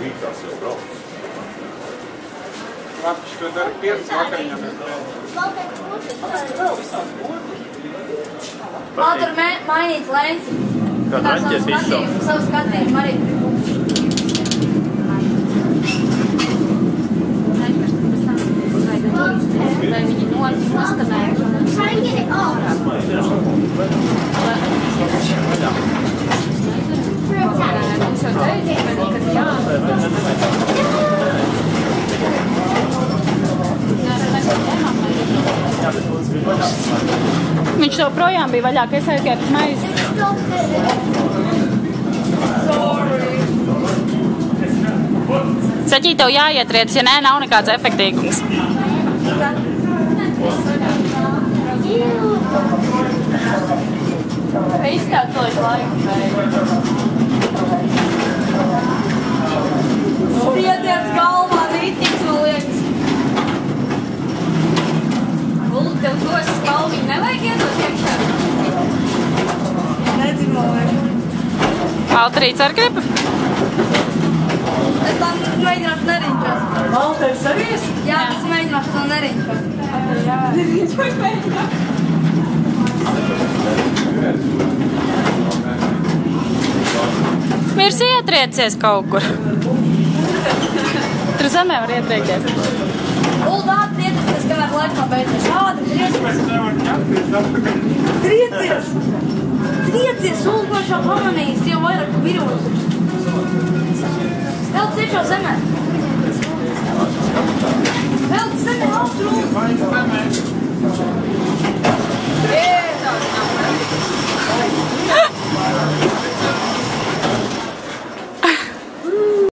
rītās jau brauc. Labi, šo dari 5 vakariņām. Vēl visās būtu. Tur mainīt lenci. Kā raņķies visu? Savu skatījumu arī. Vai viņi nostādāja? Viņš jau projām bija vaļā, ka es aizgāju pēc maizes. Saķī, tev jāietriec, ja nē, nav nekāds efektīgums. Izstātoši laiku. Spiediens galvā, rītīgs, man liekas. Ulu, tev tos skalviņu nevajag iedot iekšā? Nezinu, man liekas. Valterīts ar gribu? Es tam mēģināšu neriņķos. Valteris arī es? Jā, es mēģināšu to neriņķos. Neriņķos mēģināt. Mirs ietriecies kaut kur. Tur zemē var ietriekties. Ulu, vārds ietriecies, kamēr laiks nav beidzies. Šādi triecies. Triecies! Triecies, Ulu, ko šā pamanījis jau vairāk virūs. Vēl ciešo zemē.